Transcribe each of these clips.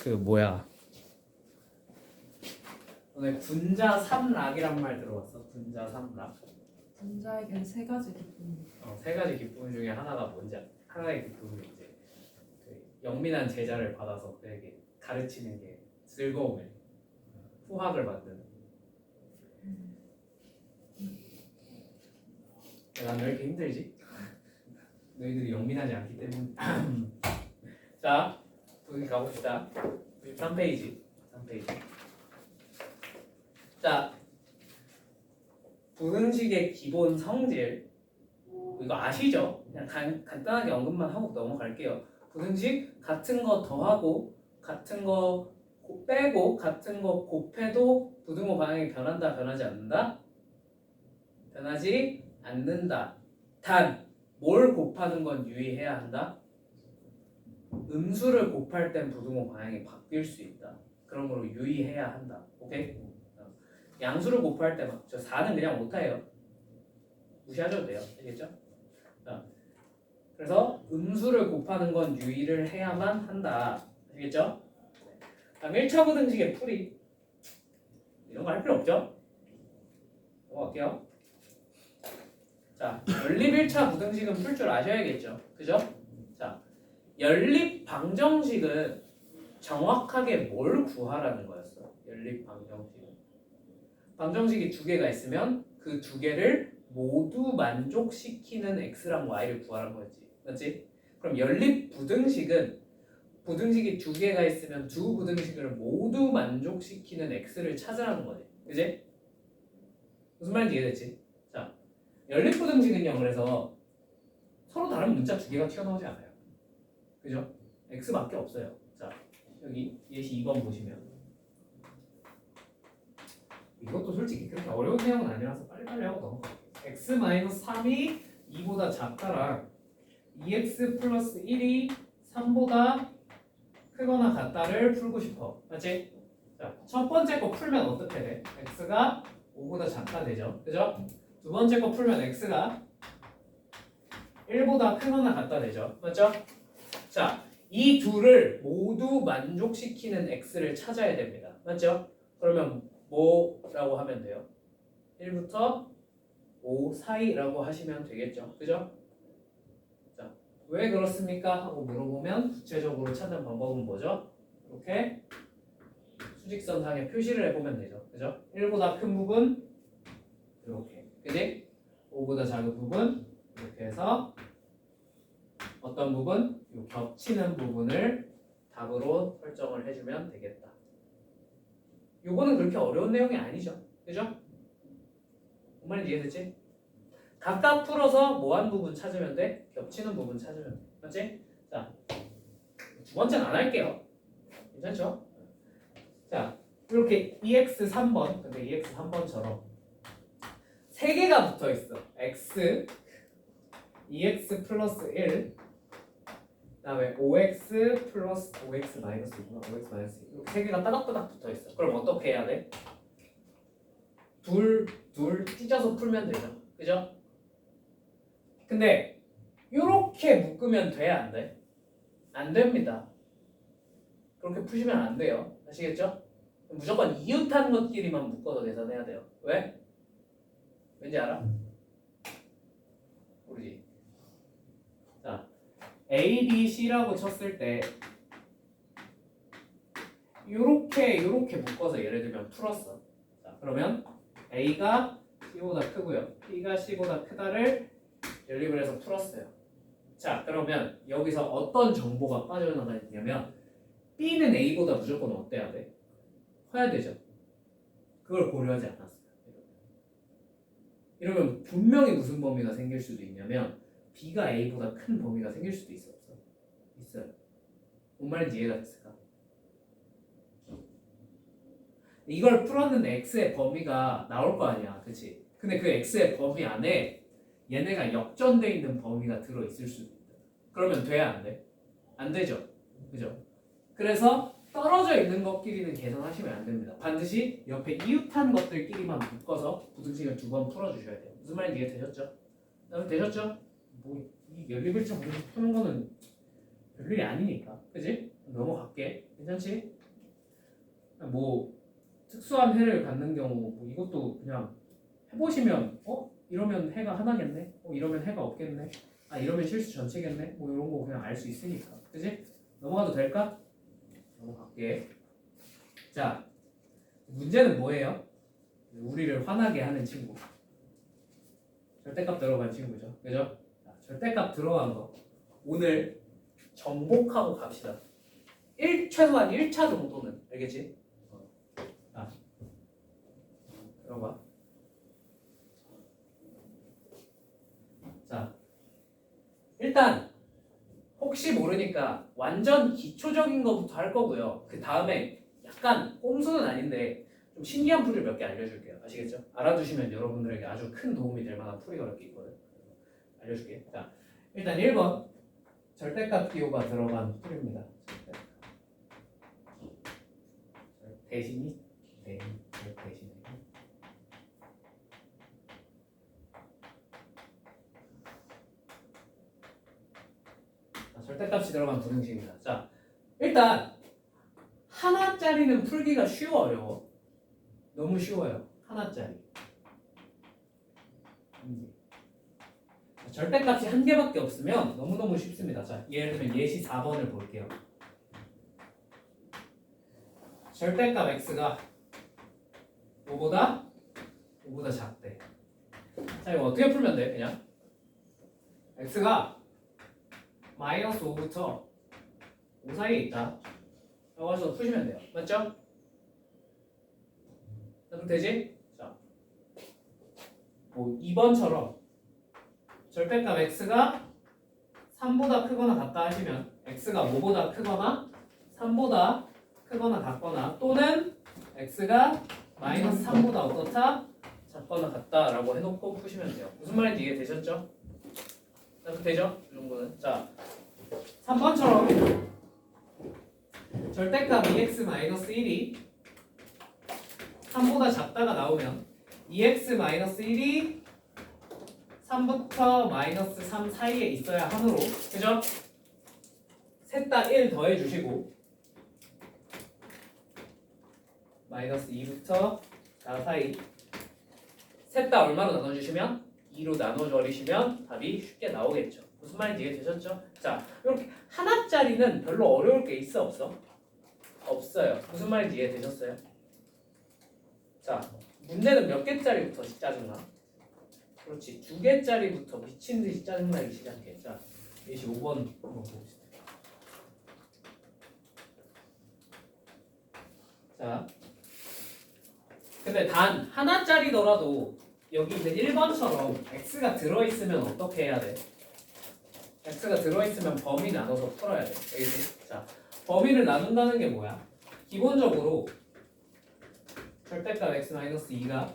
그 뭐야 오늘 분자 삼락이란 말 들어봤어? 분자 삼락. 분자에겐 세 가지 기쁨이 세 가지 기쁨 중에 하나가 뭔지 하나의 기쁨이 이제 그 영민한 제자를 받아서 그에게 가르치는 게 즐거움에 후학을 만드는. 난 왜 이렇게 힘들지? 너희들이 영민하지 않기 때문에. 자, 여기 가봅시다. 93페이지. 3페이지. 자, 부등식의 기본 성질. 이거 아시죠? 그냥 간단하게 언급만 하고 넘어갈게요. 부등식 같은 거 더하고 같은 거 빼고 같은 거 곱해도 부등호 방향이 변한다, 변하지 않는다? 변하지 않는다. 단, 뭘 곱하는 건 유의해야 한다? 음수를 곱할 땐 부등호 방향이 바뀔 수 있다. 그런 걸로 유의해야 한다. 오케이? 양수를 곱할 때 저 4는 그냥 오타예요. 무시하셔도 돼요. 알겠죠? 그래서 음수를 곱하는 건 유의를 해야만 한다. 알겠죠? 다음 1차 부등식의 풀이. 이런 거 할 필요 없죠? 넘어갈게요. 자, 연립 1차 부등식은 풀 줄 아셔야겠죠? 그죠? 자, 연립 방정식은 정확하게 뭘 구하라는 거였어? 연립 방정식은. 방정식이 두 개가 있으면 그 두 개를 모두 만족시키는 x랑 y를 구하라는 거였지. 맞지? 그럼 연립 부등식은 부등식이 두 개가 있으면 두 부등식을 모두 만족시키는 x를 찾으라는 거지. 그지? 무슨 말인지 이해됐지? 자, 연립 부등식은요. 그래서 서로 다른 문자 두 개가 튀어나오지 않아요. 그죠? x밖에 없어요. 자, 여기 예시 2번 보시면 이것도 솔직히 그렇게 어려운 내용은 아니라서 빨리빨리 하고 넘어갈게요. x-3이 2보다 작다랑 2x 플러스 1이 3보다 크거나 같다를 풀고 싶어. 맞지? 자, 첫 번째 거 풀면 어떻게 돼? x가 5보다 작다 되죠. 그죠? 두 번째 거 풀면 x가 1보다 크거나 같다 되죠. 맞죠? 자, 이 둘을 모두 만족시키는 x를 찾아야 됩니다. 맞죠? 그러면 뭐라고 하면 돼요? 1부터 5 사이라고 하시면 되겠죠. 그죠? 자, 왜 그렇습니까? 하고 물어보면 구체적으로 찾는 방법은 뭐죠? 이렇게 수직선상에 표시를 해보면 되죠. 그죠? 1보다 큰 부분 이렇게. 그지? 5보다 작은 부분 이렇게 해서 어떤 부분? 이 겹치는 부분을 답으로 설정을 해주면 되겠다. 요거는 그렇게 어려운 내용이 아니죠. 그죠? 뭔 말인지 이해됐지? 각각 풀어서 뭐한 부분 찾으면 돼? 겹치는 부분 찾으면 돼. 맞지? 자, 두 번째는 안 할게요. 괜찮죠? 자, 이렇게 EX 3번, 근데 EX 3번처럼 세 개가 붙어 있어. X, EX 플러스 1, 그다음에 OX 플러스 OX 마이너스 2구나. OX 마이너스 2. 이렇게 세 개가 따닥따닥 붙어 있어. 그럼 어떻게 해야 돼? 둘 찢어서 풀면 되죠. 그죠? 근데 이렇게 묶으면 돼? 안 돼? 안 됩니다. 그렇게 푸시면 안 돼요. 아시겠죠? 무조건 이웃한 것끼리만 묶어서 계산해야 돼요. 왜? 왠지 알아? 모르지? 자, A, B, C라고 쳤을 때 요렇게 묶어서 예를 들면 풀었어. 자, 그러면 A가 C보다 크고요. B가 C보다 크다를 연립을 해서 풀었어요. 자, 그러면 여기서 어떤 정보가 빠져나가 있냐면 B는 A보다 무조건 어때야 돼? 커야 되죠. 그걸 고려하지 않았어요. 이러면 분명히 무슨 범위가 생길 수도 있냐면 B가 A보다 큰 범위가 생길 수도 있어, 없어? 있어요. 뭔 말인지 이해가 됐을까? 이걸 풀었는데 X의 범위가 나올 거 아니야, 그치? 근데 그 X의 범위 안에 얘네가 역전돼 있는 범위가 들어있을 수도 있다. 그러면 돼야 안 돼? 안 되죠. 그죠? 그래서 떨어져 있는 것끼리는 계산하시면 안 됩니다. 반드시 옆에 이웃한 것들끼리만 묶어서 부등식을 두 번 풀어주셔야 돼요. 무슨 말인지 이해되셨죠? 되셨죠? 뭐 이 연립일차 부등식 푸는 거는 별일이 아니니까. 그지? 넘어갈게. 괜찮지? 뭐 특수한 해를 갖는 경우 뭐 이것도 그냥 해보시면 이러면 해가 하나겠네, 이러면 해가 없겠네, 아 이러면 실수 전체겠네, 뭐 이런 거 그냥 알 수 있으니까, 그지? 넘어가도 될까? 넘어갈게. 자, 문제는 뭐예요? 우리를 화나게 하는 친구, 절대값 들어간 친구죠, 그죠? 자, 절대값 들어간 거 오늘 정복하고 갑시다. 최소한 1차 정도는 알겠지? 자, 들어봐. 자, 일단 혹시 모르니까 완전 기초적인 것부터 할 거고요. 그 다음에 약간 꼼수는 아닌데 좀 신기한 풀이를 몇 개 알려줄게요. 아시겠죠? 알아두시면 여러분들에게 아주 큰 도움이 될 만한 풀이가 몇 개 있거든. 알려줄게. 자, 일단 1번 절대값 기호가 들어간 풀입니다. 대신이 대신에 절대값이 들어간 부등식입니다. 자, 일단 하나짜리는 풀기가 쉬워 어려워? 너무 쉬워요. 하나짜리. 절대값이 한 개밖에 없으면 너무너무 쉽습니다. 자, 예를 들면 예시 4번을 볼게요. 절대값 x가 5보다 작대. 자, 이거 어떻게 풀면 돼? 그냥 x가 마이너스 5부터 5 사이에 있다 라고 해서 푸시면 돼요. 맞죠? 그럼 되지? 자, 뭐 2번처럼 절대값 x가 3보다 크거나 같다 하시면 x가 5보다 크거나 3보다 크거나 같거나 또는 x가 마이너스 3보다 어떻다? 작거나 같다라고 해놓고 푸시면 돼요. 무슨 말인지 이해되셨죠? 되죠? 이 정도는. 자, 3번처럼 절대값 2x-1이 3보다 작다가 나오면 2x-1이 3부터 마이너스 3 사이에 있어야 하므로, 그죠? 셋 다 1 더해주시고 마이너스 2부터 4 사이 셋 다 얼마로 나눠주시면? 2로 나눠버리시면 답이 쉽게 나오겠죠. 무슨 말인지 이해되셨죠? 자, 이렇게 하나짜리는 별로 어려울 게 있어 없어? 없어요. 무슨 말인지 이해되셨어요? 자, 문제는 몇 개짜리부터 짜증나? 그렇지, 2개짜리부터 미친듯이 짜증나기 시작해. 자, 예시 5번 한번 봅시다. 자, 근데 단 하나짜리더라도 여기 있는 1번처럼 x가 들어있으면 어떻게 해야 돼? x가 들어있으면 범위 나눠서 풀어야 돼. 알겠지? 자, 범위를 나눈다는 게 뭐야? 기본적으로 절대값 x-2가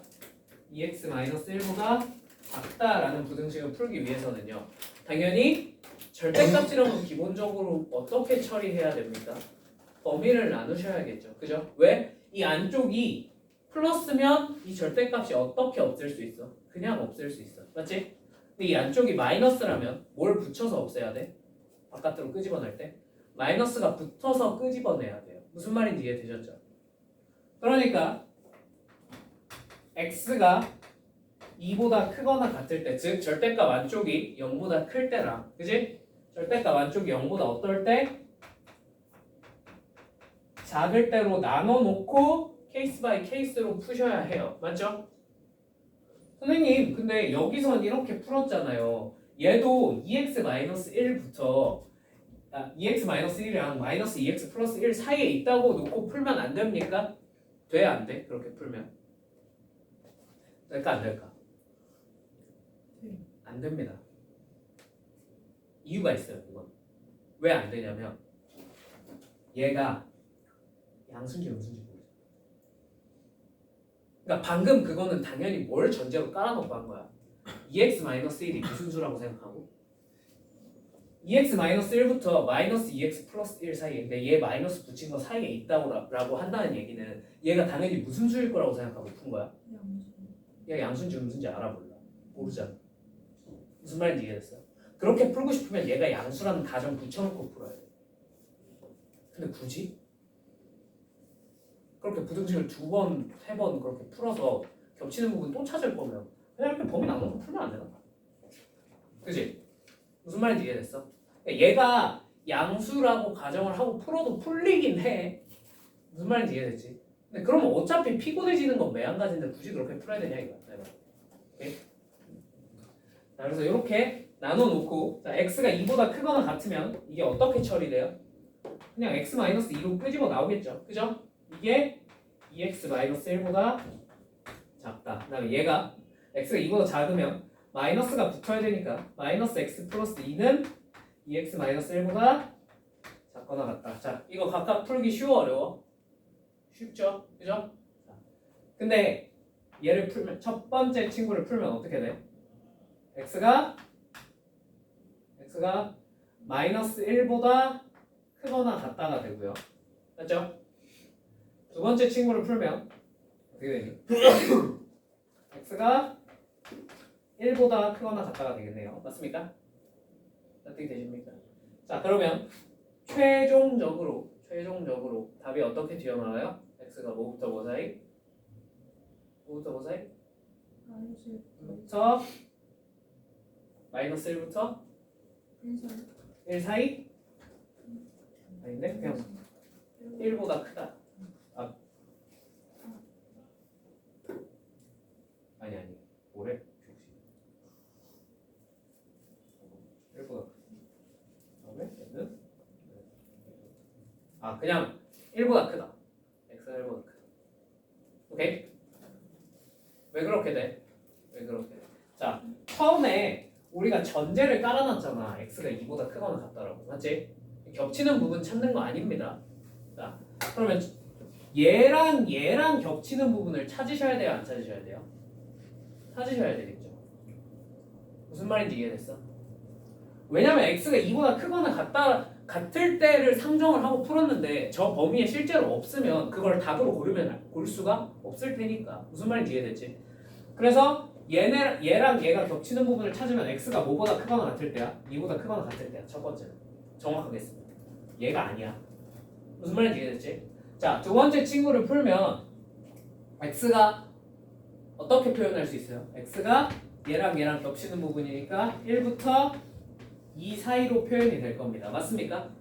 2x-1보다 작다라는 부등식을 풀기 위해서는요, 당연히 절대값이라고 기본적으로 어떻게 처리해야 됩니까? 범위를 나누셔야겠죠. 그죠? 왜? 이 안쪽이 플러스면 이 절대값이 어떻게 없앨 수 있어? 그냥 없앨 수 있어. 맞지? 근데 이 안쪽이 마이너스라면 뭘 붙여서 없애야 돼? 바깥으로 끄집어낼 때? 마이너스가 붙어서 끄집어내야 돼요. 무슨 말인지 이해되셨죠? 그러니까 x가 2보다 크거나 같을 때, 즉 절대값 안쪽이 0보다 클 때랑, 그지? 절대값 안쪽이 0보다 어떨 때? 작을 때로 나눠놓고 케이스 바이 케이스로 푸셔야 해요. 맞죠? 선생님, 근데 여기선 이렇게 풀었잖아요. 얘도 2x-1부터 2x-1이랑 마이너스 2x 플러스 1 사이에 있다고 놓고 풀면 안 됩니까? 돼? 안 돼? 그렇게 풀면? 될까 안 될까? 안 됩니다. 이유가 있어요. 이건 왜 안 되냐면 얘가 양수인지 음수인지 모르죠. 그러니까 방금 그거는 당연히 뭘 전제로 깔아놓고 한 거야. 2x-1이 무슨 수라고 생각하고 2x-1부터 마이너스 2x 플러스 1 사이에, 근데 얘 마이너스 붙인 거 사이에 있다고 라고 한다는 얘기는 얘가 당연히 무슨 수일 거라고 생각하고 푼 거야. 얘가 양수인지 음수인지 알아볼라. 모르잖아. 무슨 말인지 이해됐어? 그렇게 풀고 싶으면 얘가 양수라는 가정 붙여놓고 풀어야 돼. 근데 굳이? 그렇게 부등식을 2번, 3번 그렇게 풀어서 겹치는 부분 또 찾을 거면 그냥 이렇게 범위 나눠서 풀면 안 되나? 그지? 무슨 말인지 이해됐어? 그러니까 얘가 양수라고 가정을 하고 풀어도 풀리긴 해. 무슨 말인지 이해됐지? 근데 그러면 어차피 피곤해지는 건 매한가지인데 굳이 그렇게 풀어야 되냐 이거야. 오케이? 자, 그래서 이렇게 나눠놓고 자, x가 2보다 크거나 같으면 이게 어떻게 처리돼요? 그냥 x-2로 끄집어 나오겠죠. 그죠? 이게 2x-1보다 작다. 그 다음에 얘가 x가 2보다 작으면 마이너스가 붙어야 되니까 마이너스 x 플러스 2는 2x-1보다 작거나 같다. 자, 이거 각각 풀기 쉬워 어려워? 쉽죠? 그죠? 자, 근데 얘를 풀면 첫 번째 친구를 풀면 어떻게 돼? x가 마이너스 1보다 크거나 같다가 되고요. 맞죠? 두 번째 친구를 풀면 어떻게 되니? x가 1보다 크거나 같다가 되겠네요. 맞습니까? 어떻게 되십니까? 자, 그러면 최종적으로 답이 어떻게 튀어나와요? x가 뭐부터 뭐 사이? 뭐부터 뭐 사이? 부터 마이너스 1부터 1 사이? 아닌데? 그냥 1보다 크다. 아니 뭐래? 1보다 크다. 얘는? 그냥 1보다 크다. x가 1보다 크다. 오케이? 왜 그렇게 돼? 자, 처음에 우리가 전제를 깔아놨잖아. x가 2보다 크거나 같다라고. 맞지? 겹치는 부분 찾는 거 아닙니다. 자, 그러면 얘랑 겹치는 부분을 찾으셔야 돼요? 안 찾으셔야 돼요? 찾으셔야 되겠죠. 무슨 말인지 이해됐어? 왜냐면 x가 2보다 크거나 같을 때를 상정을 하고 풀었는데 저 범위에 실제로 없으면 그걸 답으로 고를 수가 없을 테니까. 무슨 말인지 이해됐지? 그래서 얘랑 얘가 겹치는 부분을 찾으면 x가 뭐보다 크거나 같을 때야? 2보다 크거나 같을 때야. 첫 번째는 정확하겠습니다. 얘가 아니야. 무슨 말인지 이해됐지? 자, 두 번째 친구를 풀면 x가 어떻게 표현할 수 있어요? x가 얘랑 겹치는 부분이니까 1부터 2 사이로 표현이 될 겁니다. 맞습니까?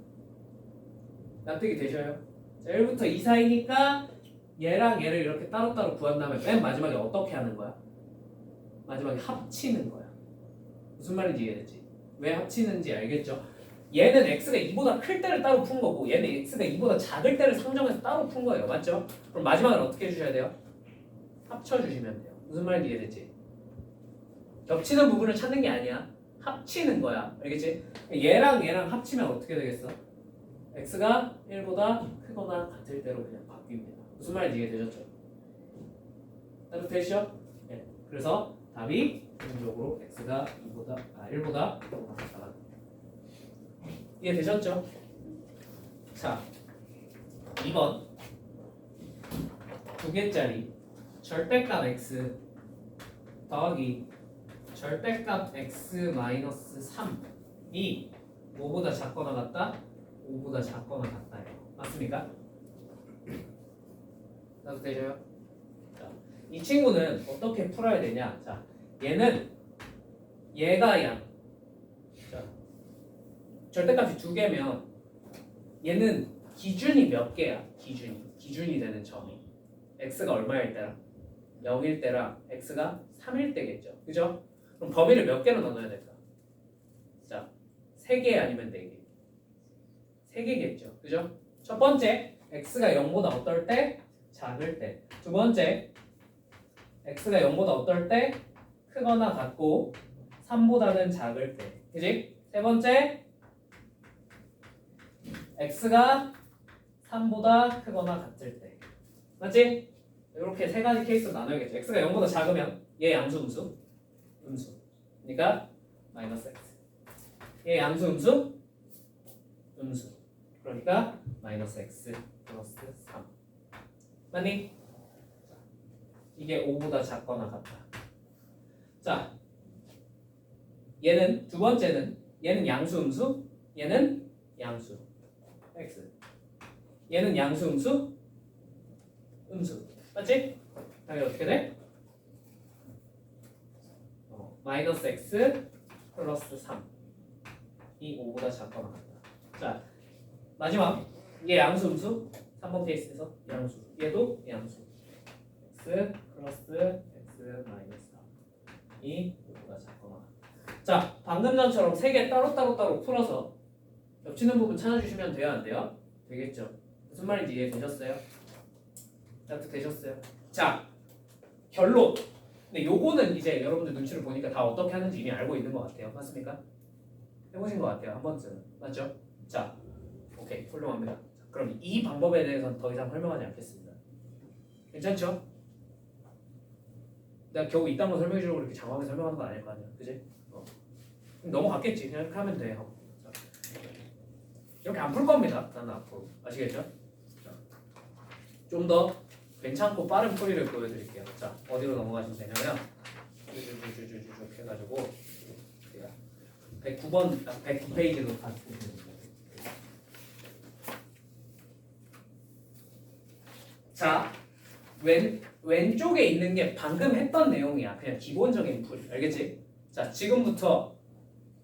납득이 되셔요? 자, 1부터 2 사이니까 얘랑 얘를 이렇게 따로따로 구한 다음에 맨 마지막에 어떻게 하는 거야? 마지막에 합치는 거야. 무슨 말인지 이해됐지? 왜 합치는지 알겠죠? 얘는 x가 2보다 클 때를 따로 푼 거고 얘는 x가 2보다 작을 때를 상정해서 따로 푼 거예요. 맞죠? 그럼 마지막은 어떻게 해주셔야 돼요? 합쳐주시면 돼요. 무슨 말인지 이해됐지? 겹치는 부분을 찾는 게 아니야. 합치는 거야. 알겠지? 얘랑 합치면 어떻게 되겠어? x가 1보다 크거나 같을 때로 그냥 바뀝니다. 무슨 말인지 이해되셨죠? 따뜻해지죠? 네. 그래서 답이 최종적으로 x가 1보다 크거나 같다. 이해되셨죠? 자, 2번 두 개짜리 절대값 x 더하기 절대값 x-3이 5보다 작거나 같다? 5보다 작거나 같다예요. 맞습니까? 나도 되셔요? 자, 이 친구는 어떻게 풀어야 되냐? 자, 얘가 양. 자, 절대값이 2개면 얘는 기준이 몇 개야? 기준이 되는 점이 x가 얼마일 때랑 0일 때랑 x가 3일 때겠죠. 그죠? 그럼 범위를 몇 개로 나눠야 될까? 자, 3개 아니면 4개. 3개겠죠. 그죠? 첫 번째, x가 0보다 어떨 때? 작을 때. 두 번째, x가 0보다 어떨 때? 크거나 같고 3보다는 작을 때. 그지? 세 번째, x가 3보다 크거나 같을 때. 맞지? 이렇게 세 가지 케이스로 나눠야겠죠. x가 0보다 작으면 얘 양수 음수. 그러니까 마이너스 x. 얘 양수 음수. 그러니까 마이너스 x 플러스 3. 맞니? 이게 5보다 작거나 같다. 자, 얘는 두 번째는 얘는 양수 음수, 얘는 양수 x. 얘는 양수 음수, 음수. 맞지? 당연히 어떻게 돼? 마이너스 x 플러스 3이 5보다 작거나 같다. 자, 마지막 얘 양수 음수 3번 케이스에서 양수 얘도 양수 x 플러스 x 마이너스 3이 5보다 작거나 같다. 자, 방금 전처럼 세 개 따로 풀어서 겹치는 부분 찾아주시면 돼요, 안 돼요? 되겠죠? 무슨 말인지 이해되셨어요? 되셨어요? 자, 결론. 근데 요거는 이제 여러분들 눈치를 보니까 다 어떻게 하는지 이미 알고 있는 것 같아요. 맞습니까? 해보신 것 같아요. 한 번쯤은. 맞죠? 자, 오케이. 훌륭합니다. 자, 그럼 이 방법에 대해서는 더 이상 설명하지 않겠습니다. 괜찮죠? 내가 겨우 이딴 거 설명해 주려고 이렇게 장황하게 설명하는 건 아닐 거 아니야. 그지? 그럼 넘어갔겠지. 그냥 이렇게 하면 돼. 자, 이렇게 안 풀 겁니다. 나는 앞으로. 아시겠죠? 좀 더 괜찮고 빠른 풀이를 보여드릴게요. 자, 어디로 넘어가시면 되냐면 쭉 해가지고 109번, 109페이지로 가시면 됩니다. 자, 왼쪽에 있는 게 방금 했던 내용이야. 그냥 기본적인 풀. 알겠지? 자, 지금부터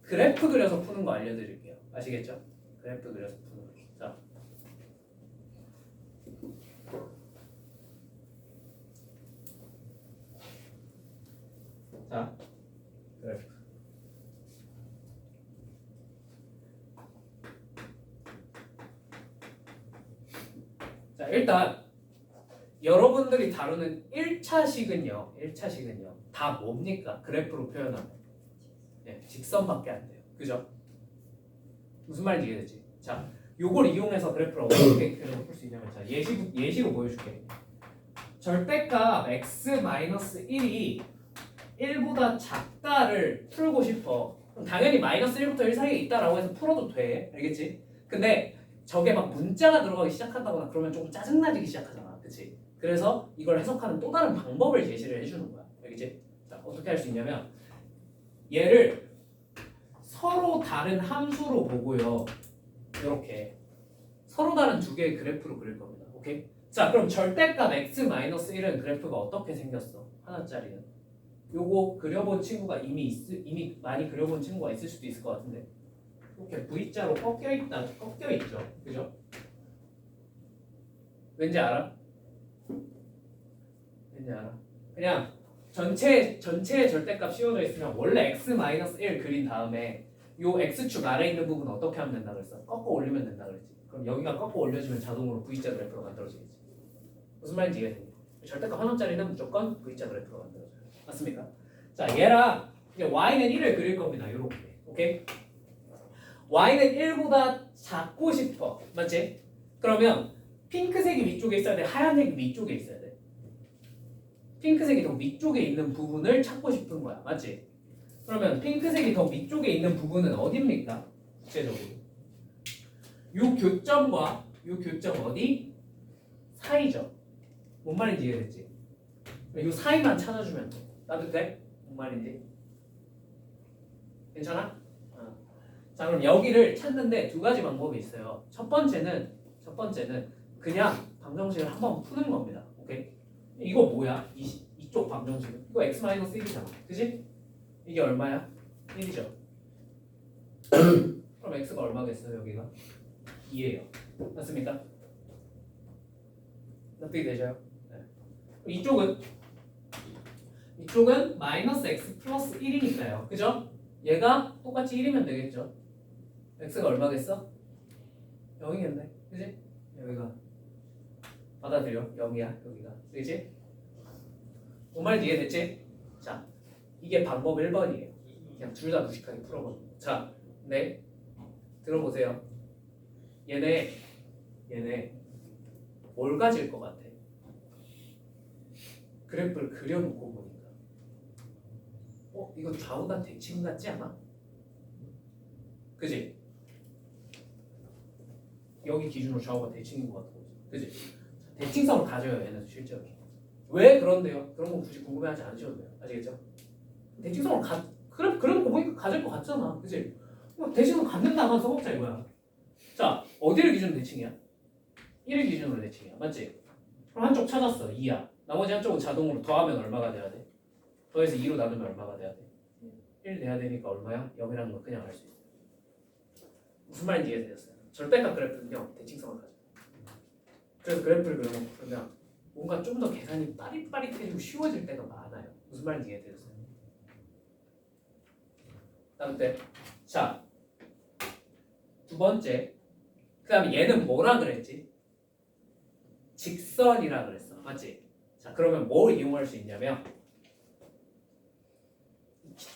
그래프 그려서 푸는 거 알려드릴게요. 아시겠죠? 그래프 그려서 푸는 거. 자, 그래프. 자, 일단 여러분들이 다루는 1차식은요. 다 뭡니까? 그래프로 표현하면 직선밖에 안 돼요. 그죠? 무슨 말인지 이해되지? 자, 요걸 이용해서 그래프를 어떻게 풀 수 있냐면 자, 예시로 보여줄게. 절대값 x-1이 1보다 작다를 풀고 싶어. 그럼 당연히 마이너스 1부터 1 사이에 있다라고 해서 풀어도 돼. 알겠지? 근데 저게 막 문자가 들어가기 시작한다거나 그러면 조금 짜증나기 시작하잖아. 그치? 그래서 이걸 해석하는 또 다른 방법을 제시를 해주는 거야. 알겠지? 자, 어떻게 할 수 있냐면 얘를 서로 다른 함수로 보고요. 이렇게 서로 다른 두 개의 그래프로 그릴 겁니다. 오케이? 자, 그럼 절대값 x-1은 그래프가 어떻게 생겼어? 하나짜리는. 요거 그려본 친구가 이미 많이 그려본 친구가 있을 수도 있을 것 같은데 이렇게 V자로 꺾여 있죠, 그죠? 왠지 알아? 그냥 전체의 절대값 씌워져 있으면 원래 x-1 그린 다음에 요 x축 아래 있는 부분 어떻게 하면 된다 그랬어? 꺾어 올리면 된다 그랬지. 그럼 여기가 꺾어 올려지면 자동으로 V자 그래프로 만들어지겠지. 무슨 말인지 이해되니? 절대값 하나짜리는 무조건 V자 그래프로 만들어져요. 맞습니까? 자, 얘랑 이제 y는 1을 그릴 겁니다. 요렇게. 오케이? y는 1보다 작고 싶어. 맞지? 그러면 핑크색이 위쪽에 있어야 돼? 하얀색이 위쪽에 있어야 돼? 핑크색이 더 위쪽에 있는 부분을 찾고 싶은 거야. 맞지? 그러면 핑크색이 더 위쪽에 있는 부분은 어디입니까? 구체적으로. 요 교점과 요 교점 어디? 사이죠. 뭔 말인지 이해됐지? 요 사이만 찾아주면 돼. 따뜻해? 뭔 말인지? 괜찮아? 자, 그럼 여기를 찾는데 두 가지 방법이 있어요. 첫 번째는 그냥 방정식을 한번 푸는 겁니다. 오케이? 이거 뭐야? 이쪽 방정식은? 이거 x-1이잖아. 그지? 이게 얼마야? 1이죠. 그럼 x가 얼마겠어요, 여기가? 2예요. 맞습니까? 어떻게 되죠? 네. 이쪽은 마이너스 x 플러스 1이니까요. 그죠? 얘가 똑같이 1이면 되겠죠. x가 얼마겠어? 0이겠네. 그지? 여기가 받아들여. 0이야. 여기가. 그지? 뭔 말인지 이해됐지? 자, 이게 방법 1번이에요. 그냥 둘 다 무식하게 풀어보는 거. 자, 네. 들어보세요. 얘네 뭘 가질 것 같아? 그래프를 그려놓고 보니까 이거 좌우가 대칭 같지 않아? 그지? 여기 기준으로 좌우가 대칭인 것 같은 거지. 그지? 대칭성을 가져요, 얘네도 실제로. 왜 그런데요? 그런 거 굳이 궁금해하지 않으셔도 돼요. 아시겠죠? 대칭성을 그런 거 보니까 가질 것 같잖아. 그지? 대칭은 갖는다만 써먹자 이거야. 자, 어디를 기준으로 대칭이야? 1을 기준으로 대칭이야. 맞지? 그럼 한쪽 찾았어. 2야. 나머지 한쪽은 자동으로 더하면 얼마가 돼야 돼? 더해서 2로 나누면 얼마가 돼야 돼? 1 돼야 되니까 얼마야? 0이라는 거 그냥 알 수 있어요. 무슨 말인지 이해되셨어요? 절대값 그래프는요 대칭성을 가져요. 그래서 그래프를 그려놓고 뭔가 좀 더 계산이 빠릿빠릿해지고 쉬워질 때가 많아요. 무슨 말인지 이해되셨어요? 다음 때, 자, 두 번째, 그 다음에 얘는 뭐라 그랬지? 직선이라 그랬어, 맞지? 자, 그러면 뭘 이용할 수 있냐면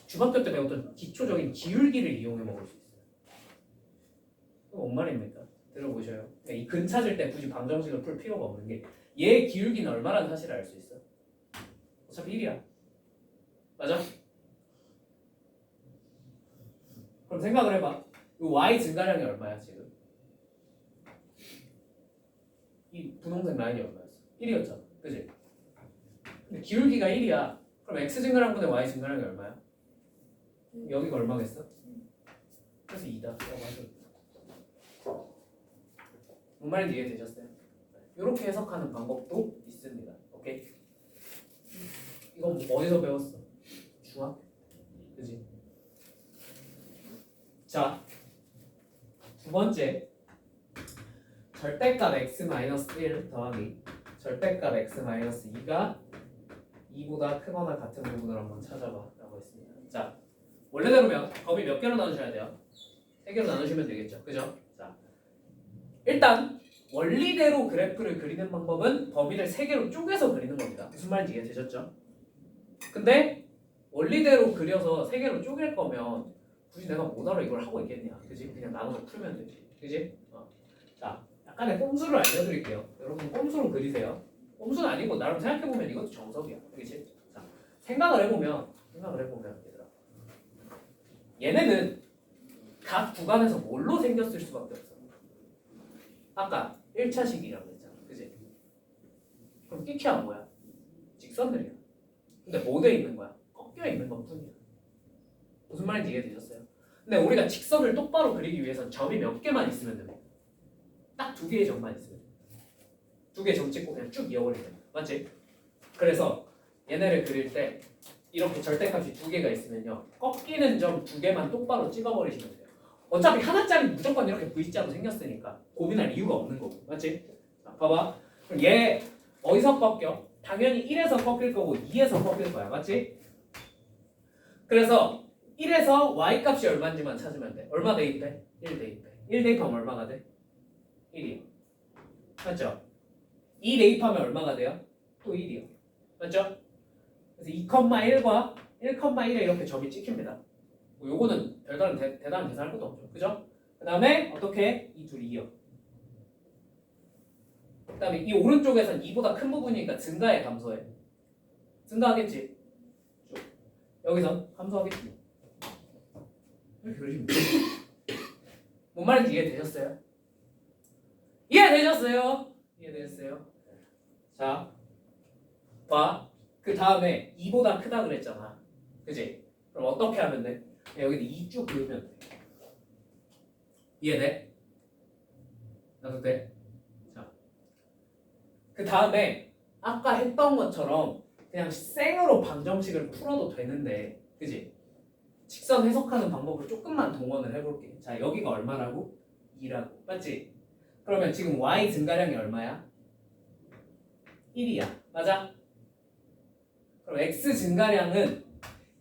중학교 때 배웠던 기초적인 기울기를 이용해 먹을 수 있어요. 이거 뭔 말입니까? 들어보셔요. 그러니까 이 근 찾을 때 굳이 방정식을 풀 필요가 없는 게 얘 기울기는 얼마라는 사실을 알 수 있어. 어차피 1이야. 맞아? 그럼 생각을 해봐. 이 y 증가량이 얼마야 지금? 이 분홍색 라인이 얼마였어? 1이었잖아. 그지? 근데 기울기가 1이야. 그럼 x 증가량분의 y 증가량이 얼마야? 여기가 얼마겠어? 그래서 2다. 맞아. 뭔 말인지 이해되셨어요? 이렇게 해석하는 방법도 있습니다. 오케이? 이건 뭐 어디서 배웠어? 중학교? 그지? 자, 두 번째 절대값 x-1 더하기 절대값 x-2가 2보다 크거나 같은 부분을 한번 찾아봐 라고 했습니다. 자, 원래대로면 범위 몇 개로 나누셔야 돼요? 3개로 나누시면 되겠죠. 그죠? 자, 일단 원리대로 그래프를 그리는 방법은 범위를 3개로 쪼개서 그리는 겁니다. 무슨 말인지 이해되셨죠? 근데 원리대로 그려서 3개로 쪼갤 거면 굳이 내가 뭐하러 이걸 하고 있겠냐, 그지? 그냥 나눠서 풀면 되지, 그지? 자, 약간의 꼼수를 알려드릴게요. 여러분 꼼수로 그리세요. 꼼수는 아니고 나름 생각해보면 이것도 정석이야, 그지? 자, 생각을 해보면 얘들아, 얘네는 각 구간에서 뭘로 생겼을 수밖에 없어. 아까 1차식이라고 했잖아, 그지? 그럼 끼키야 뭐야? 직선들이야. 근데 뭐 돼 있는 거야? 꺾여 있는 것 뿐이야. 무슨 말인지 이해되셨어요? 근데 우리가 직선을 똑바로 그리기 위해서는 점이 몇 개만 있으면 됩니다. 딱 2개의 점만 있으면 됩니다. 2개 점 찍고 그냥 쭉 이어버리면 됩니다. 맞지? 그래서 얘네를 그릴 때 이렇게 절대값이 2개가 있으면요, 꺾이는 점 2개만 똑바로 찍어버리시면 돼요. 어차피 하나짜리 무조건 이렇게 V자로 생겼으니까 고민할 이유가 없는 거고, 맞지? 자, 봐봐. 그럼 얘 어디서 꺾여? 당연히 1에서 꺾일 거고 2에서 꺾일 거야, 맞지? 그래서 1에서 y값이 얼마인지만 찾으면 돼. 얼마 대입해? 1 대입해. 1 대입하면 얼마가 돼? 1이요. 맞죠? 2 대입하면 얼마가 돼요? 또 1이요. 맞죠? 그래서 2,1과 1,1에 이렇게 점이 찍힙니다. 뭐 요거는 별다른 대단한 계산할 것도 없죠. 그죠? 그 다음에 어떻게? 이 둘이 2요. 그 다음에 이 오른쪽에선 2보다 큰 부분이니까 증가해, 감소해? 증가하겠지? 쭉. 여기선 감소하겠지? 이렇게 그리시면 돼요. 뭔 말인지 이해되셨어요? 이해되셨어요? 이해되셨어요? 자, 봐. 그 다음에 2보다 크다 그랬잖아. 그지? 그럼 어떻게 하면 돼? 여기도 2 쭉 그리면 돼. 이해돼? 나도 돼? 자, 그 다음에 아까 했던 것처럼 그냥 생으로 방정식을 풀어도 되는데, 그지? 직선 해석하는 방법을 조금만 동원을 해볼게. 자, 여기가 얼마라고? 2라고. 맞지? 그러면 지금 y 증가량이 얼마야? 1이야. 맞아? 그럼 x 증가량은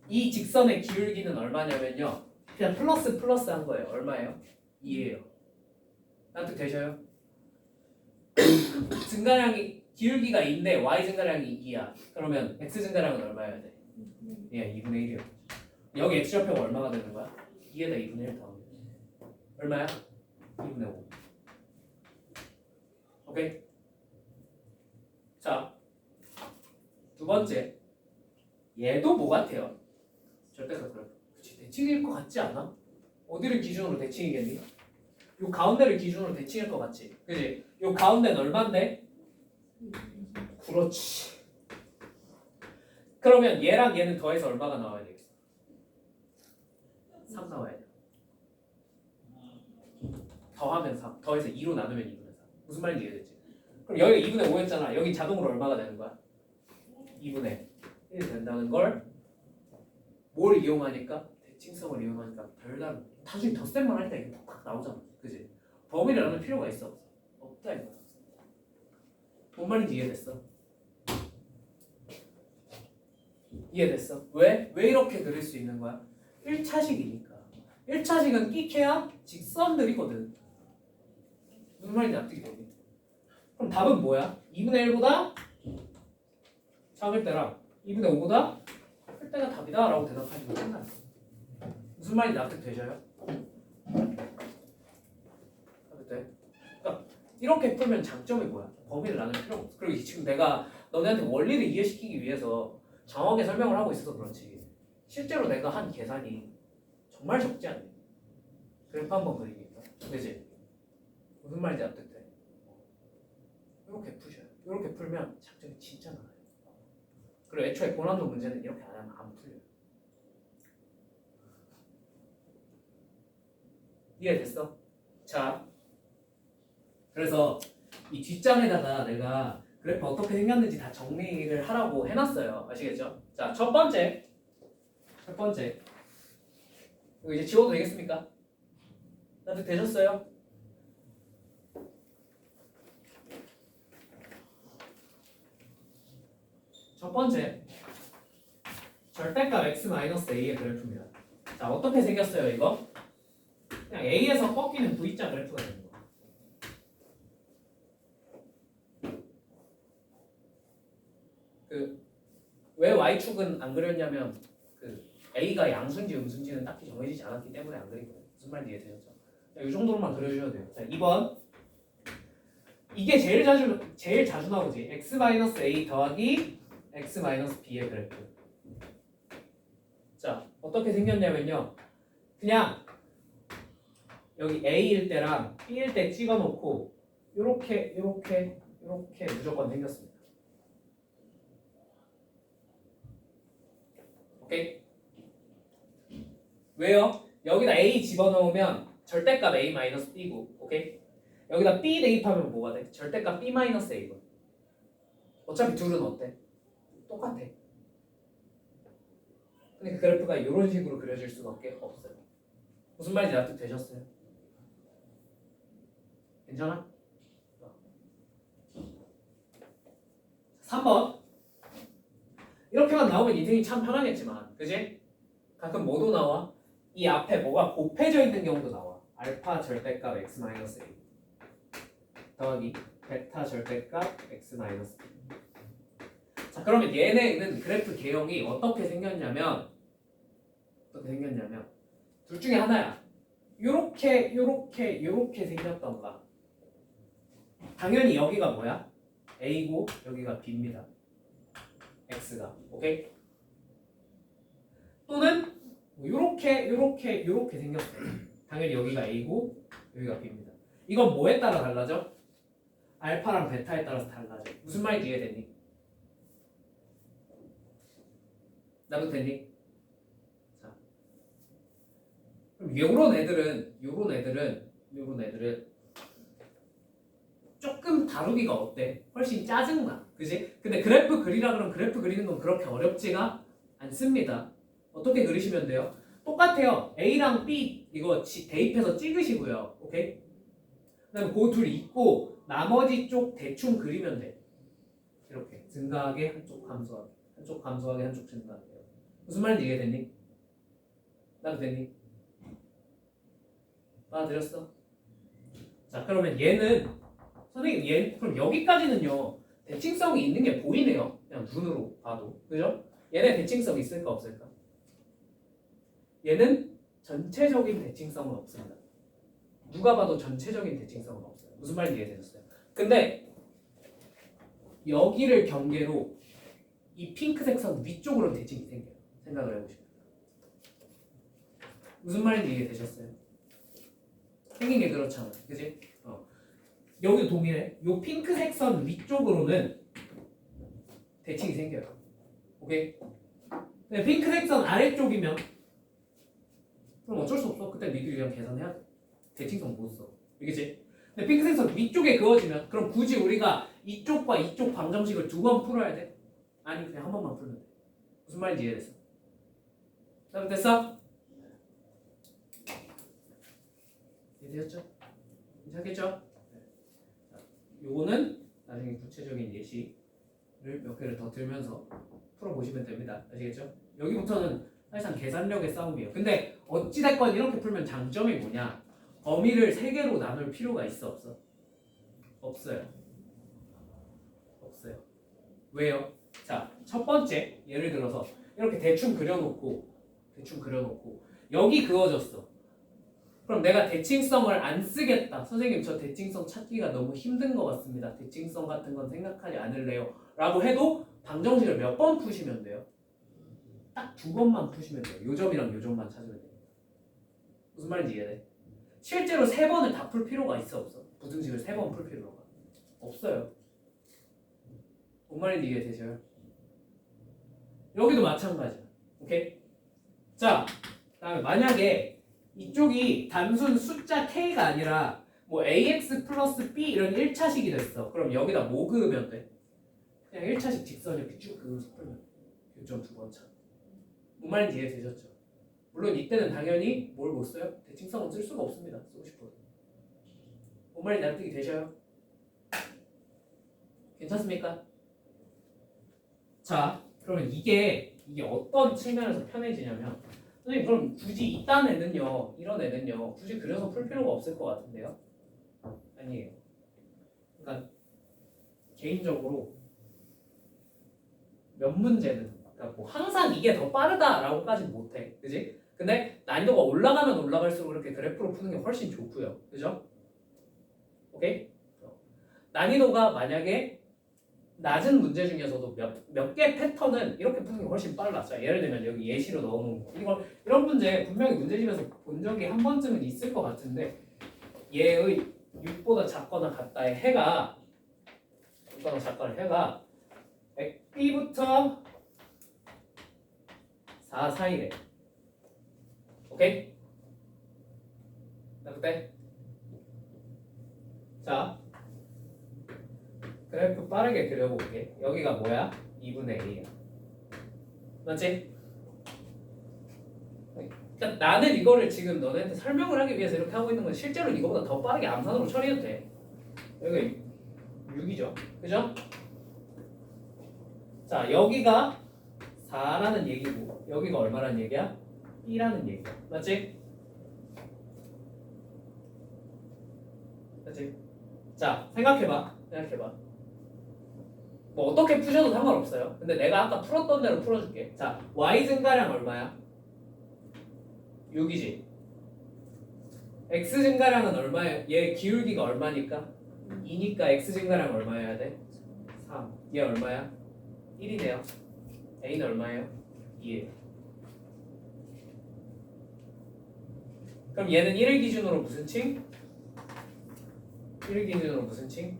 이 직선의 기울기는 얼마냐면요, 그냥 플러스 한 거예요. 얼마예요? 2예요. 납득되셔요? 증가량이 기울기가 2인데 y 증가량이 2야. 그러면 x 증가량은 얼마여야 돼? 예, 2분의 1이요. 여기 x 좌표가 얼마가 되는 거야? 2에다 2분의 1 더하면 얼마야? 2분의 5. 오케이? 자, 두 번째, 얘도 뭐 같아요? 절대값 그래프. 그치, 대칭일 것 같지 않아? 어디를 기준으로 대칭이겠니? 요 가운데를 기준으로 대칭일 것 같지? 그지? 요 가운데는 얼만데? 그렇지. 그러면 얘랑 얘는 더해서 얼마가 나와야 되겠어? 3 나와야 돼. 더하면 3, 더해서 2로 나누면 2분의 3. 무슨 말인지 이해되지? 그럼 여기 2분의 5였잖아. 여기 자동으로 얼마가 되는 거야? 2분의 1 된다는 걸 뭘 이용하니까? 대칭성을 이용하니까 별다른 나중에 덧셈만 할 때 이게 팍팍 나오잖아. 그지? 범위를 나눌 필요가 있어? 없다 이거야. 뭔 말인지 이해됐어? 이해됐어? 왜? 왜 이렇게 그릴 수 있는 거야? 1차식이니까. 1차식은 끼케야 직선들이거든. 무슨 말인지 납득이 되니? 그럼 답은 뭐야? 2분의 1보다 작을 때랑 2분의 5보다 클 때가 답이다 라고 대답하시면 끝나요. 무슨 말인지 납득되셔요? 납득돼? 그러니까 이렇게 풀면 장점이 뭐야? 범위를 나눌 필요가 없어. 그리고 지금 내가 너네한테 원리를 이해시키기 위해서 정확하게 설명을 하고 있어서 그렇지 실제로 내가 한 계산이 정말 적지 않니? 그래프 한번 그리니까 그지? 무슨 말인지 납득돼? 이렇게 푸셔요. 이렇게 풀면 장점이 진짜 많아요. 그리고 애초에 고난도 문제는 이렇게 안 하면 안 풀려요. 이해됐어? 자, 그래서 이 뒷장에다가 내가 그래프 어떻게 생겼는지 다 정리를 하라고 해놨어요. 아시겠죠? 자, 첫 번째 이거 이제 지워도 되겠습니까? 다들 되셨어요? 첫 번째 절대값 x-a의 그래프입니다. 자, 어떻게 생겼어요 이거? 그냥 a에서 꺾이는 V자 그래프가 되는 거예요. 왜 y축은 안 그렸냐면 a가 양수인지 음수인지는 딱히 정해지지 않았기 때문에 안 그린 거예요. 무슨 말인지 이해되셨죠? 이 정도로만 그려주셔도 돼요. 자, 2번 이게 제일 자주 나오지. x-a 더하기 x-b의 그래프. 자, 어떻게 생겼냐면요. 그냥 여기 a일 때랑 b일 때 찍어놓고 요렇게 무조건 생겼습니다. 오케이? 왜요? 여기다 a 집어넣으면 절대값 a-b고, 오케이? 여기다 b 대입하면 뭐가 돼? 절대값 b-a고. 어차피 둘은 어때? 똑같아. 근데 그 그래프가 이런 식으로 그려질 수밖에 없어요. 무슨 말인지 납득되셨어요? 괜찮아? 3번 이렇게만 나오면 인생이 참 편하겠지만 그지? 가끔 뭐도 나와? 이 앞에 뭐가 곱해져 있는 경우도 나와. 알파 절대값 x-a 더하기 베타 절대값 x-b. 자, 그러면 얘네는 그래프 개형이 어떻게 생겼냐면 둘 중에 하나야. 요렇게 생겼던가. 당연히 여기가 뭐야? A고 여기가 B입니다. X가. 오케이? 또는 요렇게 생겼어요. 당연히 여기가 A고 여기가 B입니다. 이건 뭐에 따라 달라져? 알파랑 베타에 따라서 달라져. 무슨 말인지 이해됐니? 나도 됐니? 자, 그럼 요런 애들은 조금 다루기가 어때? 훨씬 짜증나. 그지? 근데 그래프 그리라 그러면 그래프 그리는 건 그렇게 어렵지가 않습니다. 어떻게 그리시면 돼요? 똑같아요. A랑 B 이거 대입해서 찍으시고요. 오케이? 그다음에 그 둘 있고 나머지 쪽 대충 그리면 돼. 이렇게 증가하게 한쪽 감소하게 한쪽 증가하게. 무슨 말인지 이해됐니? 나도 됐니? 알아들었어? 자, 그러면 얘는 선생님 그럼 여기까지는요 대칭성이 있는 게 보이네요. 그냥 눈으로 봐도. 그죠? 얘네 대칭성 있을까 없을까? 얘는 전체적인 대칭성은 없습니다. 누가 봐도 전체적인 대칭성은 없어요. 무슨 말인지 이해되셨어요? 근데 여기를 경계로 이 핑크색 선 위쪽으로 대칭이 생겨요. 생각을 해보시면. 무슨 말인지 이해되셨어요? 생긴 게 그렇잖아. 그지? 여기도 동일해. 요 핑크색 선 위쪽으로는 대칭이 생겨요. 오케이? 근데 핑크색 선 아래쪽이면 그럼 어쩔 수 없어. 그때 니들이 그냥 계산해야 돼. 대칭성 못 써. 알겠지? 근데 핑크색 선 위쪽에 그어지면 그럼 굳이 우리가 이쪽과 이쪽 방정식을 두 번 풀어야 돼? 아니 그냥 한 번만 풀면 돼. 무슨 말인지 이해됐어? 됐어? 이해되었죠? 괜찮겠죠? 요거는 나중에 구체적인 예시를 몇 개를 더 들면서 풀어보시면 됩니다. 아시겠죠? 여기부터는 사실상 계산력의 싸움이에요. 근데 어찌됐건 이렇게 풀면 장점이 뭐냐? 범위를 3개로 나눌 필요가 있어 없어? 없어요. 없어요. 왜요? 자, 첫 번째 예를 들어서 이렇게 대충 그려놓고 여기 그어졌어. 그럼 내가 대칭성을 안 쓰겠다. 선생님 저 대칭성 찾기가 너무 힘든 것 같습니다. 대칭성 같은 건 생각하지 않을래요. 라고 해도 방정식을 몇 번 푸시면 돼요? 딱 2번만 푸시면 돼요. 요 점이랑 요 점만 찾으면 돼요. 무슨 말인지 이해돼? 실제로 3번을 다 풀 필요가 있어 없어? 부등식을 3번 풀 필요가 없어요. 뭔 말인지 이해되셔요? 여기도 마찬가지야. 오케이? 자, 그다음에 만약에 이쪽이 단순 숫자 k가 아니라 뭐 ax 플러스 b 이런 1차식이 됐어. 그럼 여기다 뭐 그으면 돼? 그냥 1차식 직선 이렇게 쭉 그으면서 풀면 교점 2번 차. 뭔 말인지 이해되셨죠? 물론 이때는 당연히 뭘 못 써요? 대칭성은 쓸 수가 없습니다. 쓰고 싶어도. 뭔 말인지 납득이 되셔요? 괜찮습니까? 자, 그러면 이게 어떤 측면에서 편해지냐면 선생님 그럼 굳이 이딴 애는요, 이런 애는요 굳이 그려서 풀 필요가 없을 것 같은데요? 아니에요. 그러니까 개인적으로 몇 문제는 그러니까 뭐 항상 이게 더 빠르다라고까지 못해, 그지? 근데 난이도가 올라가면 올라갈수록 이렇게 그래프로 푸는 게 훨씬 좋고요, 그죠? 오케이? 난이도가 만약에 낮은 문제 중에서도 몇 개 패턴은 이렇게 푸는 게 훨씬 빨라. 자, 예를 들면 여기 예시로 넣어놓은 거. 이런 문제 분명히 문제집에서 본 적이 한 번쯤은 있을 것 같은데 얘의 6보다 작거나 같다의 해가 6보다 작거나 해가 B부터 4 사이래. 오케이? 자, 그때 자 그래프 빠르게 그려볼게. 여기가 뭐야? 2분의 A야. 맞지? 그러니까 나는 이거를 지금 너네한테 설명을 하기 위해서 이렇게 하고 있는 건 실제로 이거보다 더 빠르게 암산으로 처리해도 돼. 여기 6이죠. 그죠? 자, 여기가 4라는 얘기고 여기가 얼마라는 얘기야? B라는 얘기야. 맞지? 맞지? 자, 생각해봐. 뭐 어떻게 푸셔도 상관없어요. 근데 내가 아까 풀었던 대로 풀어줄게. 자, y 증가량 얼마야? 6이지. x 증가량은 얼마야? 얘 기울기가 얼마니까? 2니까 x 증가량 얼마여야 돼? 3. 얘 얼마야? 1이네요. a는 얼마예요? 2예요. 그럼 얘는 1을 기준으로 무슨 칭? 1을 기준으로 무슨 칭?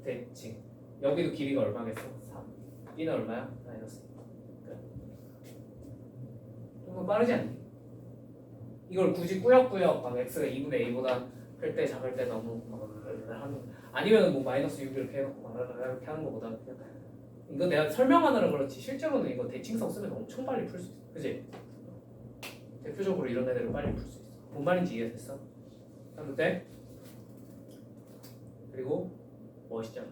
대칭. 여기도 길이가 얼마겠어? 3. b는 얼마야? 마이너스. 조금 빠르지 않니? 이걸 굳이 꾸역꾸역 막 x가 2분의 a보다 클 때 작을 때 너무 하는, 아니면 뭐 마이너스 6 이렇게 해놓고 막 이렇게 하는 것보다 그냥 이거 내가 설명하느라 그렇지 실제로는 이거 대칭성 쓰면 엄청 빨리 풀 수 있어. 그지? 대표적으로 이런 애들을 빨리 풀 수 있어. 뭔 말인지 이해됐어? 그때 그리고 멋있잖아.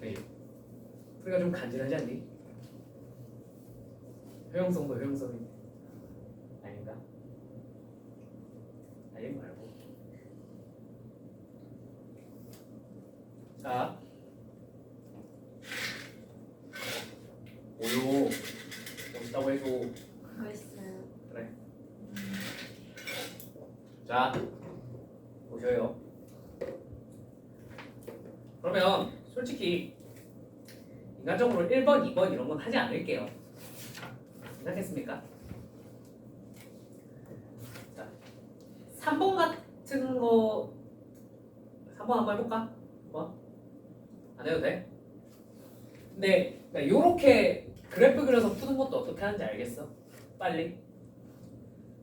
그지? 우리가 좀 간지나지 않니? 효용성도 효용성인데 아닌가? 아니 말고. 자, 오요 멋있다고 해줘. 멋있어요. 그래. 자, 보셔요. 그러면 솔직히 인간적으로 1번, 2번 이런 건 하지 않을게요. 괜찮겠습니까? 자, 3번 같은 거 3번 한번 해볼까? 뭐? 안 해도 돼? 근데 요렇게 그래프 그려서 푸는 것도 어떻게 하는지 알겠어? 빨리.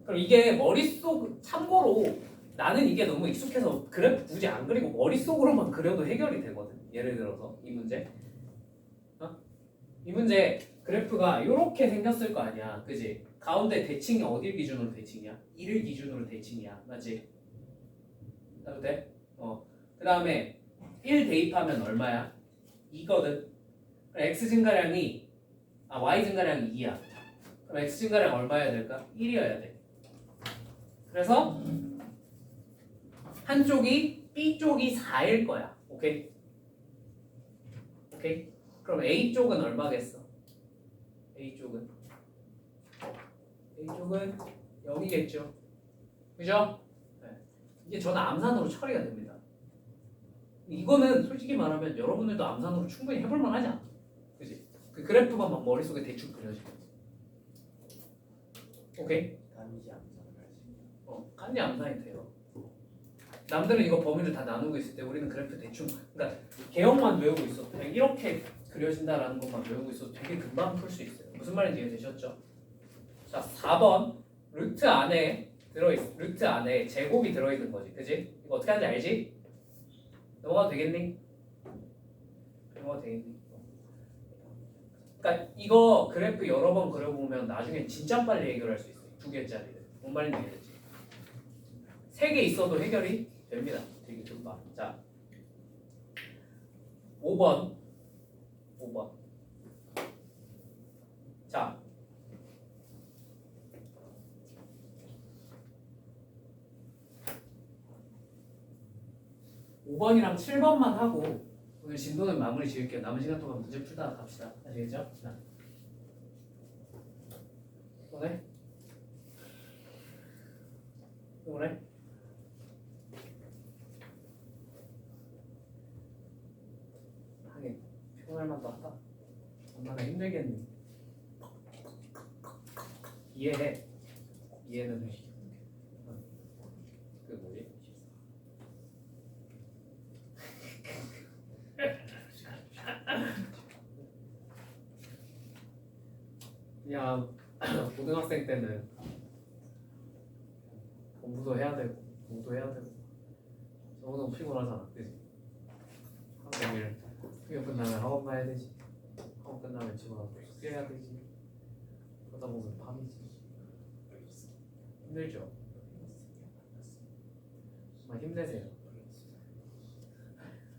그럼 이게 머릿속 참고로 나는 이게 너무 익숙해서 그래프 굳이 안 그리고 머릿속으로만 그려도 해결이 되거든. 예를 들어서 이 문제. 이 문제 그래프가 이렇게 생겼을 거 아니야. 그지? 가운데 대칭이 어딜 기준으로 대칭이야? 1을 기준으로 대칭이야. 맞지? 나도 돼? 그 다음에 1 대입하면 얼마야? 2거든. 그럼 x 증가량이 y 증가량이 2야. 그럼 x 증가량 얼마여야 될까? 1이어야 돼. 그래서 한쪽이 B쪽이 4일 거야. 오케이? 오케이? 그럼 A쪽은 얼마겠어? A쪽은 0이겠죠. 그죠? 네. 이게 저는 암산으로 처리가 됩니다. 이거는 솔직히 말하면 여러분들도 암산으로 충분히 해볼 만하지 않아? 그지? 그 그래프만 막 머릿속에 대충 그려지고. 오케이? 단지 암산을 할 수 있다. 간지 암산이 돼요. 남들은 이거 범위를 다 나누고 있을 때 우리는 그래프 대충, 그러니까 개형만 외우고 있어. 그냥 이렇게 그려진다라는 것만 외우고 있어도 되게 금방 풀 수 있어요. 무슨 말인지 이해되셨죠? 자, 4번 루트 안에 루트 안에 제곱이 들어있는 거지, 그지? 이거 어떻게 하는지 알지? 넘어가도 되겠니? 넘어가도 되겠니? 그러니까 이거 그래프 여러 번 그려보면 나중에 진짜 빨리 해결할 수 있어요. 2개짜리를. 뭔 말인지 이해되지? 3개 있어도 해결이 됩니다. 되게 금방. 자, 5번. 자, 5번이랑 7번만 하고 오늘 진도는 마무리 지을게요. 남은 시간 동안 문제 풀다가 갑시다. 아시겠죠? 자, 오늘 하긴 피곤할 만도 하다. 얼마나 힘들겠니? 이해해. 이해는 해. 그 뭐지? 그냥 고등학생 때는 공부도 해야 되고 공부도 해야 되고 너무 피곤하잖아, 그지? 하루 종일 학교 끝나면 학원 가야 되지. 학원 끝나면 집에 가서 숙제해야 되지. 그러다 보면 밤이지. 힘들죠? 정말 힘내세요.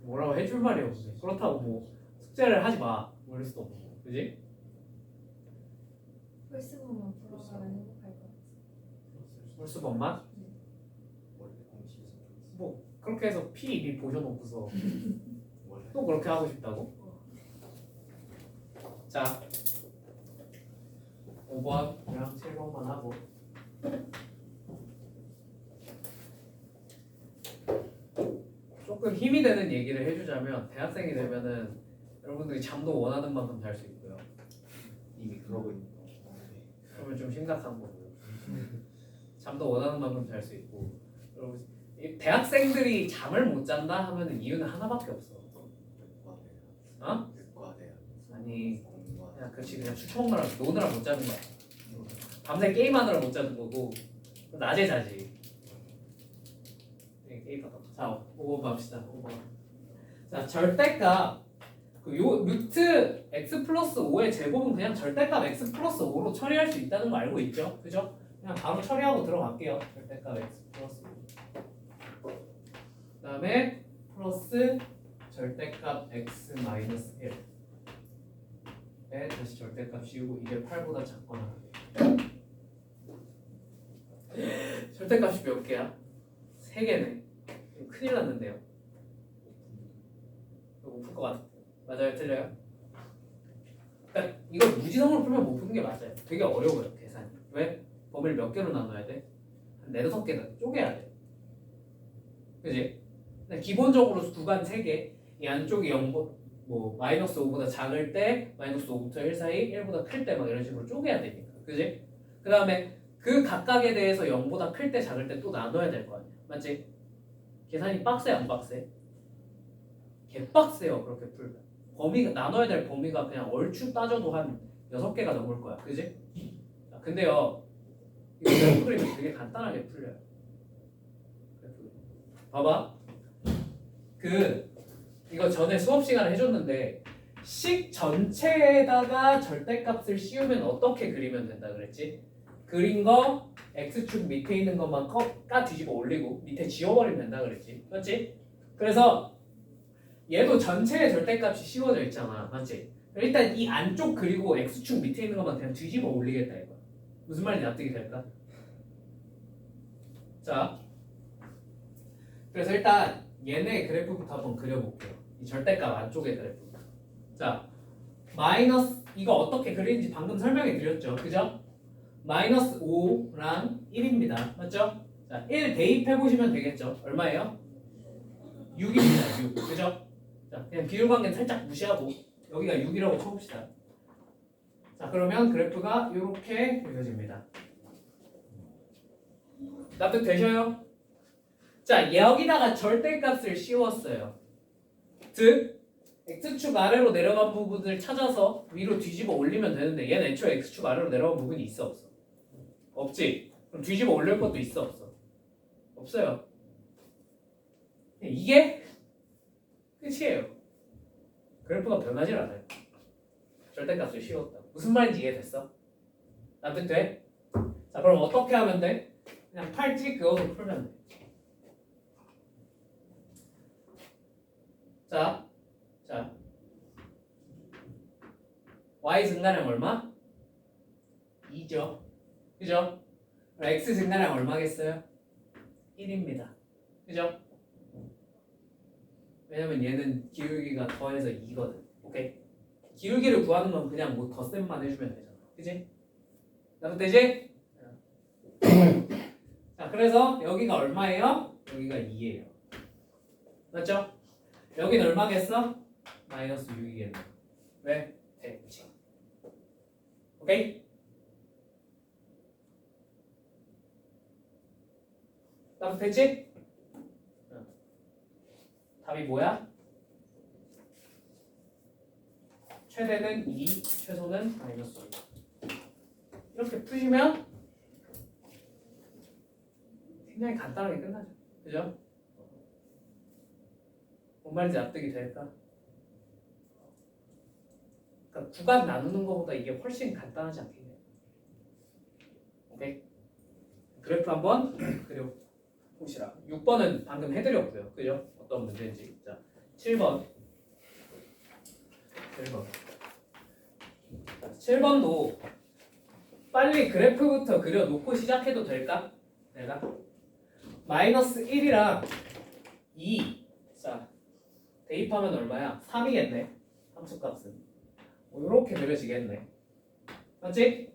뭐라고 해줄 말이 없네. 그렇다고 뭐 숙제를 하지 마. 뭐 이럴 수도 없고, 그지? 홀수만 풀어가면 행복할 것 같아. 홀수범만? 원래 공식에서 뭐 그렇게 해서 P 이미 보셔놓고서 원래 또 그렇게 하고 싶다고? 자, 5번이랑 7번만 하고 조금 힘이 되는 얘기를 해주자면 대학생이 되면은 여러분들이 잠도 원하는 만큼 잘 수 있고요. 이미 그러고 있는 거. 그러면 좀 심각한 거고요. 잠도 원하는 만큼 잘 수 있고. 여러분 이 대학생들이 잠을 못 잔다 하면은 이유는 하나밖에 없어. 어? 늑과대야. 아니 공과. 그냥 그렇지, 그냥 추천하느라 노느라 못 자는 거야. 밤새 게임하느라 못 자는 거고 낮에 자지. 게임하다. 자, 5번 봅시다. 5번. 자, 절대값 요 루트 x 플러스 5의 제곱은 그냥 절대값 x 플러스 5로 처리할 수 있다는 거 알고 있죠? 그죠? 그냥 바로 처리하고 들어갈게요. 절대값 x 플러스 5. 그 다음에 플러스 절대값 x 마이너스 1에 다시 절대값 씌우고 이게 8보다 작거나 절대값이 몇 개야? 3개네. 큰일 났는데요. 이거 못 풀 것 같아요. 맞아요? 틀려요? 그러니까 이걸 무지성으로 풀면 못 푸는 게 맞아요. 되게 어려워요, 계산이. 왜? 범위를 몇 개로 나눠야 돼? 한 4-5개는 쪼개야 돼. 그지? 근데 기본적으로 구간 3개, 이 안쪽이 0, 뭐 마이너스 5보다 작을 때 마이너스 5부터 1 사이, 1보다 클 때 막 이런 식으로 쪼개야 되니까. 그지? 그 다음에 그 각각에 대해서 0보다 클 때 작을 때 또 나눠야 될 거 아니야. 맞지? 계산이 빡세 안 빡세? 개빡세요, 그렇게 풀면. 범위가 나눠야 될 범위가 그냥 얼추 따져도 한 6개가 넘을 거야. 그지? 자, 근데요 이거 그래프 그리면 되게 간단하게 풀려요. 그래프 봐봐. 이거 전에 수업 시간에 해줬는데 식 전체에다가 절대값을 씌우면 어떻게 그리면 된다 그랬지? 그린 거 x축 밑에 있는 것만 까 뒤집어 올리고 밑에 지워버리면 된다 그랬지? 맞지? 그래서 얘도 전체의 절대값이 씌워져 있잖아. 맞지? 일단 이 안쪽 그리고 x축 밑에 있는 것만 그냥 뒤집어 올리겠다 이거. 무슨 말인지 납득이 될까? 자, 그래서 일단 얘네 그래프부터 한번 그려볼게요. 이 절대값 안쪽의 그래프. 자, 마이너스 이거 어떻게 그리는지 방금 설명해 드렸죠. 그죠? 마이너스 5랑 1입니다. 맞죠? 자, 1 대입해 보시면 되겠죠. 얼마예요? 6입니다. 6. 그죠? 자, 그냥 비율 관계는 살짝 무시하고 여기가 6이라고 쳐봅시다. 자, 그러면 그래프가 이렇게 그려집니다. 납득 되셔요? 자, 여기다가 절대값을 씌웠어요. 즉 x축 아래로 내려간 부분을 찾아서 위로 뒤집어 올리면 되는데 얘는 애초에 x축 아래로 내려간 부분이 있어 없어? 없지? 그럼 뒤집어 올릴 것도 있어 없어? 없어요. 이게 끝이에요. 그래프가 변하지 않아요. 절대값을 씌웠다. 무슨 말인지 이해됐어? 납득돼? 자, 그럼 어떻게 하면 돼? 그냥 팔찌 그어서 풀면 돼. 자, y 증가량 얼마? 2죠. 그죠? x 증가량 얼마겠어요? 1입니다. 그죠? 왜냐면 얘는 기울기가 더해서 2거든. 오케이? 기울기를 구하는 건 그냥 뭐 덧셈만 해주면 되잖아. 그지? 납득되지? 자, 그래서 여기가 얼마예요? 여기가 2예요. 맞죠? 여기는 얼마겠어? 마이너스 6이겠네. 왜? 대칭. 오케이? 납득됐지? 답이 뭐야? 최대는 2, 최소는 마이너스 5. 이렇게 푸시면 굉장히 간단하게 끝나죠. 그죠? 뭔 말인지 납득이 될까? 그러니까 구간 나누는 것보다 이게 훨씬 간단하지 않겠냐? 오케이? 그래프 한번 그려보시라. 6번은 방금 해드렸고요. 그죠? 어떤 문제인지. 자, 7번. 7번도 빨리 그래프부터 그려놓고 시작해도 될까? 내가 마이너스 1이랑 2. 자, 대입하면 얼마야? 3이겠네. 함수값은 이렇게 그려지겠네. 맞지?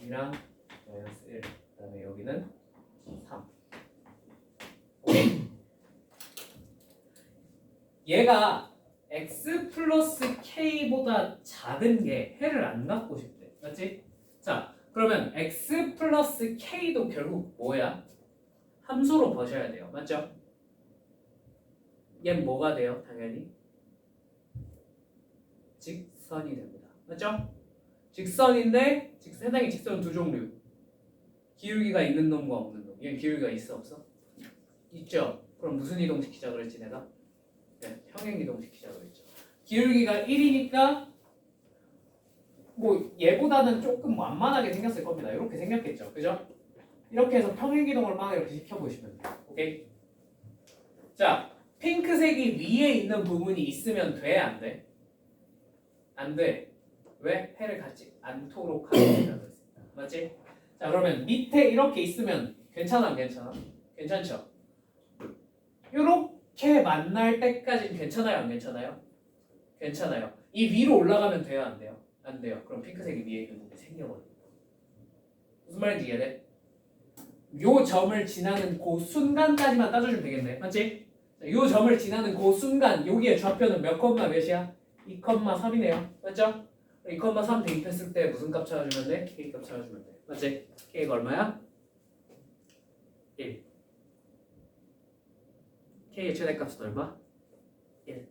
2랑 마이너스 1. 그 다음에 여기는 3. 오케이? 얘가 x 플러스 k보다 작은 게 해를 안 갖고 싶대. 맞지? 자, 그러면 x 플러스 k도 결국 뭐야? 함수로 버셔야 돼요. 맞죠? 얘는 뭐가 돼요? 당연히 직선이 됩니다. 맞죠? 직선인데 해당의 직선은 두 종류. 기울기가 있는 놈과 없는 놈. 얘는 기울기가 있어 없어? 있죠. 그럼 무슨 이동시키자 그랬지 내가? 네, 평행 이동시키자 그랬죠. 기울기가 1이니까 뭐 얘보다는 조금 완만하게 생겼을 겁니다. 이렇게 생겼겠죠. 그죠? 이렇게 해서 평행 이동을 막 이렇게 시켜보시면 돼요. 오케이? 자, 핑크색이 위에 있는 부분이 있으면 돼? 안 돼? 안 돼. 왜? 해를 갖지 않도록 하는 생각을 했습니다. 맞지? 자, 그러면 밑에 이렇게 있으면 괜찮아 안 괜찮아? 괜찮죠? 이렇게 만날 때까지는 괜찮아요 안 괜찮아요? 괜찮아요. 이 위로 올라가면 돼요 안 돼요? 안 돼요. 그럼 핑크색이 위에 있는 부분이 생겨버립니다. 무슨 말인지 이해돼? 요 점을 지나는 그 순간까지만 따져주면 되겠네. 맞지? 자, 요 점을 지나는 그 순간 여기에 좌표는 몇 컴마 몇이야? 2,3이네요. 맞죠? 2,3 대입했을 때 무슨 값 찾아주면 돼? K 값 찾아주면 돼. 맞지? K가 얼마야? 1. K의 최대값은 얼마? 1.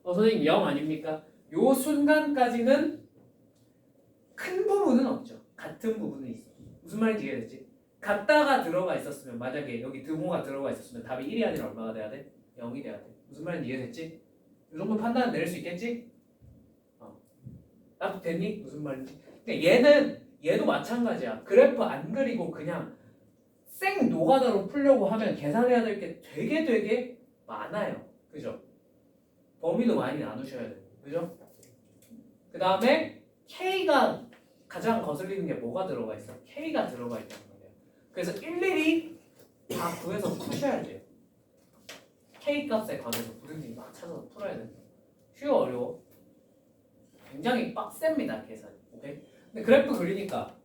선생님 0 아닙니까? 요 순간까지는 큰 부분은 없죠. 같은 부분은 있어. 무슨 말인지 이해됐지? 같다가 들어가 있었으면 만약에 여기 등호가 들어가 있었으면 답이 1이 아니라 얼마가 돼야 돼? 0이 돼야 돼. 무슨 말인지 이해됐지? 이 정도 판단 내릴 수 있겠지? 딱 됐니? 무슨 말인지. 그러니까 얘도 마찬가지야. 그래프 안 그리고 그냥 생 노가다로 풀려고 하면 계산해야 될 게 되게 많아요. 그죠? 범위도 많이 나누셔야 되고. 그죠? 그 다음에 K가 가장 거슬리는 게 뭐가 들어가 있어? K가 들어가 있단 말이야. 그래서 일일이 다 구해서 푸셔야 돼요. K 값에 관해서 부등식 막 찾아서 풀어야 돼요. 쉬워 어려워? 굉장히 빡셉니다 계산이. 오케이? 근데 그래프 그리니까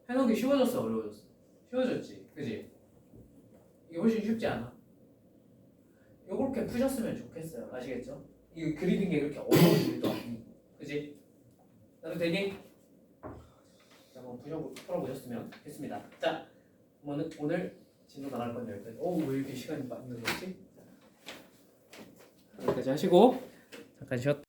해석이 쉬워졌어 어려워졌어? 쉬워졌지, 그지? 이게 훨씬 쉽지 않아? 요렇게 푸셨으면 좋겠어요. 아시겠죠? 이거 그리는 게 그렇게 어려운 일도 아니고, 그지? 나도 되니? 자, 한번 풀어보셨으면 좋겠습니다. 자, 오늘 진도 나갈 건 여기까지. 왜 이렇게 시간이 많이 늘었지? 여기까지 하시고 잠깐 쉬었다.